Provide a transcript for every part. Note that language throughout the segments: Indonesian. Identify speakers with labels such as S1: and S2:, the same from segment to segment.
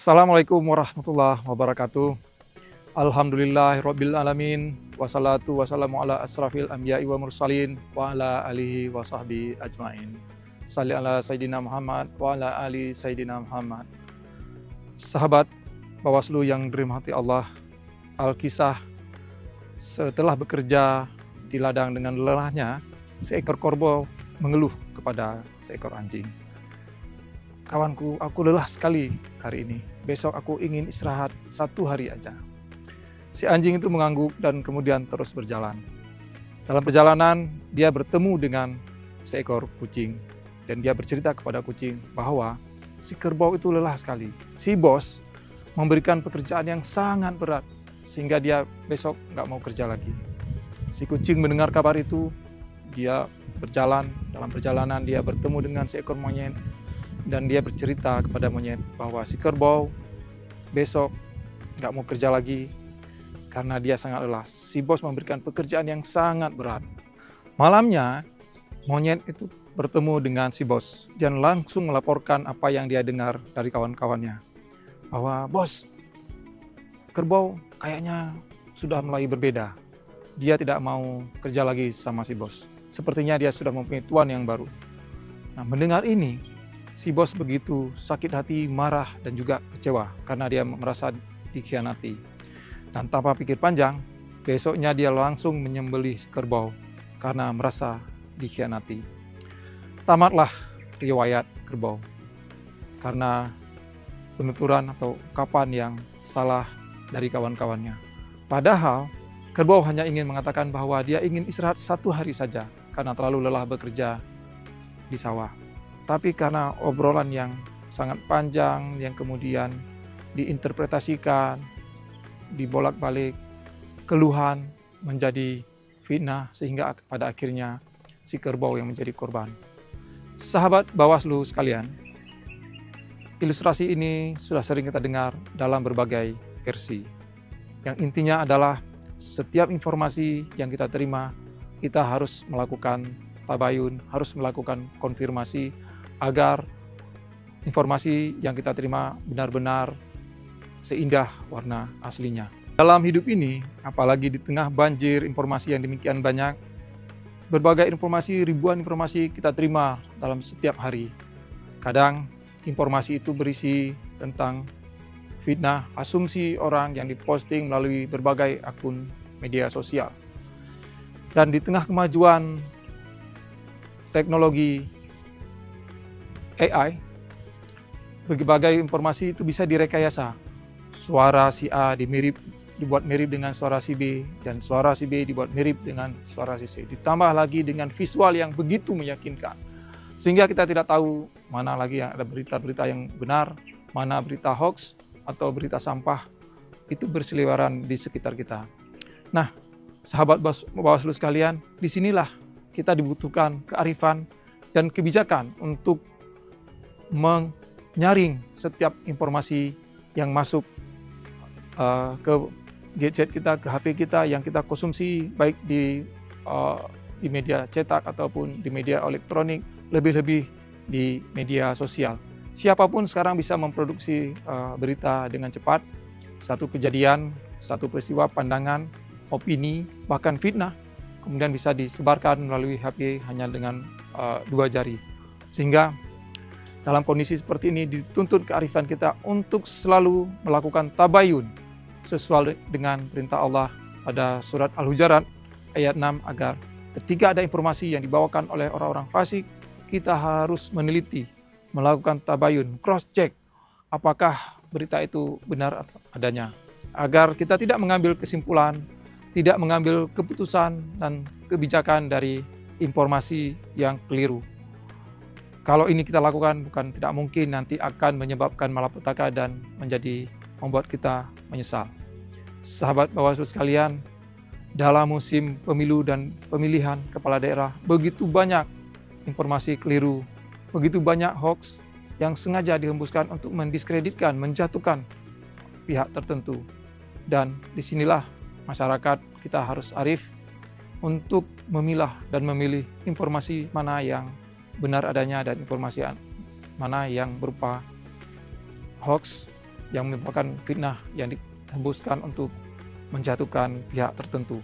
S1: Assalamualaikum warahmatullahi wabarakatuh. Alhamdulillahirabbil alamin. Wassalatu wassalamu ala asrafil anbiya'i wa mursalin wa ala alihi wa sahbihi ajmain. Shalli ala Sayyidina Muhammad wa ala ali Sayyidina Muhammad. Sahabat Bawaslu yang dirahmati Allah, Alkisah setelah bekerja di ladang dengan lelahnya, seekor kerbau mengeluh kepada seekor anjing. Kawanku, aku lelah sekali hari ini. Besok aku ingin istirahat 1 hari aja. Si anjing itu mengangguk dan kemudian terus berjalan. Dalam perjalanan, dia bertemu dengan seekor kucing. Dan dia bercerita kepada kucing bahwa si kerbau itu lelah sekali. Si bos memberikan pekerjaan yang sangat berat sehingga dia besok nggak mau kerja lagi. Si kucing mendengar kabar itu, dia berjalan. Dalam perjalanan dia bertemu dengan seekor monyet. Dan dia bercerita kepada monyet bahwa si kerbau besok nggak mau kerja lagi karena dia sangat lelah. Si bos memberikan pekerjaan yang sangat berat. Malamnya, monyet itu bertemu dengan si bos dan langsung melaporkan apa yang dia dengar dari kawan-kawannya. Bahwa bos, kerbau kayaknya sudah mulai berbeda. Dia tidak mau kerja lagi sama si bos. Sepertinya dia sudah mempunyai tuan yang baru. Nah, mendengar ini, si bos begitu sakit hati, marah, dan juga kecewa karena dia merasa dikhianati. Dan tanpa pikir panjang, besoknya dia langsung menyembelih si kerbau karena merasa dikhianati. Tamatlah riwayat kerbau karena penuturan atau ungkapan yang salah dari kawan-kawannya. Padahal kerbau hanya ingin mengatakan bahwa dia ingin istirahat 1 hari saja karena terlalu lelah bekerja di sawah. Tapi karena obrolan yang sangat panjang, yang kemudian diinterpretasikan, dibolak-balik, keluhan menjadi fitnah, sehingga pada akhirnya si kerbau yang menjadi korban. Sahabat Bawaslu sekalian, ilustrasi ini sudah sering kita dengar dalam berbagai versi. Yang intinya adalah setiap informasi yang kita terima, kita harus melakukan tabayun, harus melakukan konfirmasi, agar informasi yang kita terima benar-benar seindah warna aslinya. Dalam hidup ini, apalagi di tengah banjir informasi yang demikian banyak, berbagai informasi, ribuan informasi kita terima dalam setiap hari. Kadang informasi itu berisi tentang fitnah, asumsi orang yang diposting melalui berbagai akun media sosial. Dan di tengah kemajuan teknologi AI, berbagai informasi itu bisa direkayasa. Suara si A dibuat mirip dengan suara si B, dan suara si B dibuat mirip dengan suara si C. Ditambah lagi dengan visual yang begitu meyakinkan, sehingga kita tidak tahu mana lagi yang ada berita-berita yang benar, mana berita hoax atau berita sampah, itu berseliweran di sekitar kita. Nah, sahabat Bawaslu sekalian, disinilah kita dibutuhkan kearifan dan kebijakan untuk menyaring setiap informasi yang masuk ke gadget kita, ke HP kita, yang kita konsumsi baik di media cetak ataupun di media elektronik, lebih-lebih di media sosial. Siapapun sekarang bisa memproduksi berita dengan cepat. Satu kejadian, satu peristiwa, pandangan, opini, bahkan fitnah, kemudian bisa disebarkan melalui HP hanya dengan 2 jari. Sehingga dalam kondisi seperti ini dituntut kearifan kita untuk selalu melakukan tabayun sesuai dengan perintah Allah pada surat Al-Hujurat ayat 6, agar ketika ada informasi yang dibawakan oleh orang-orang fasik, kita harus meneliti, melakukan tabayun, cross check apakah berita itu benar adanya, agar kita tidak mengambil kesimpulan, tidak mengambil keputusan dan kebijakan dari informasi yang keliru. Kalau ini kita lakukan, bukan tidak mungkin nanti akan menyebabkan malapetaka dan membuat kita menyesal. Sahabat Bawaslu sekalian, dalam musim pemilu dan pemilihan kepala daerah, begitu banyak informasi keliru, begitu banyak hoax yang sengaja dihembuskan untuk mendiskreditkan, menjatuhkan pihak tertentu. Dan disinilah masyarakat kita harus arif untuk memilah dan memilih informasi mana yang benar adanya dan informasi mana yang berupa hoax yang merupakan fitnah yang dihembuskan untuk menjatuhkan pihak tertentu.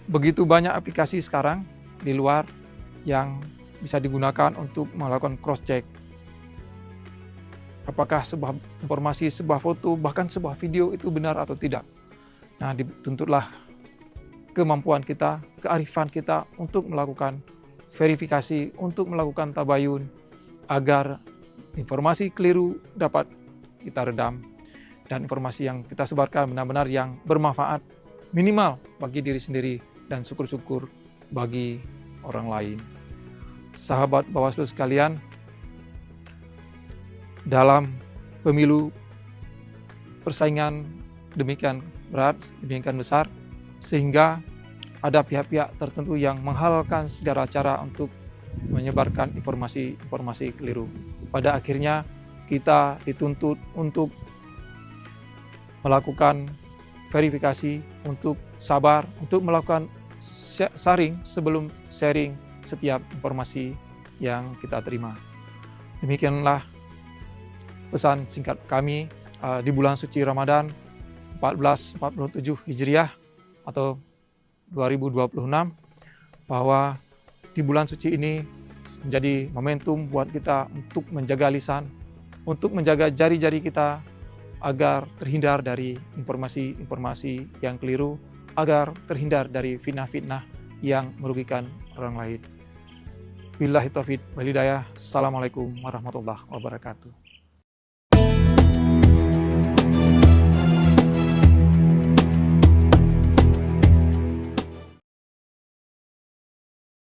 S1: Begitu banyak aplikasi sekarang di luar yang bisa digunakan untuk melakukan cross check. Apakah sebuah informasi, sebuah foto, bahkan sebuah video itu benar atau tidak. Nah, dituntutlah kemampuan kita, kearifan kita untuk melakukan verifikasi, untuk melakukan tabayun, agar informasi keliru dapat kita redam, dan informasi yang kita sebarkan benar-benar yang bermanfaat minimal bagi diri sendiri dan syukur-syukur bagi orang lain. Sahabat Bawaslu sekalian, dalam pemilu persaingan demikian berat, demikian besar, sehingga ada pihak-pihak tertentu yang menghalalkan segala cara untuk menyebarkan informasi-informasi keliru. Pada akhirnya kita dituntut untuk melakukan verifikasi, untuk sabar, untuk melakukan saring sebelum sharing setiap informasi yang kita terima. Demikianlah pesan singkat kami di bulan suci Ramadan 1447 Hijriah atau 2026, bahwa di bulan suci ini menjadi momentum buat kita untuk menjaga lisan, untuk menjaga jari-jari kita agar terhindar dari informasi-informasi yang keliru, agar terhindar dari fitnah-fitnah yang merugikan orang lain. Billahi taufiq wal hidayah. Assalamualaikum warahmatullahi wabarakatuh.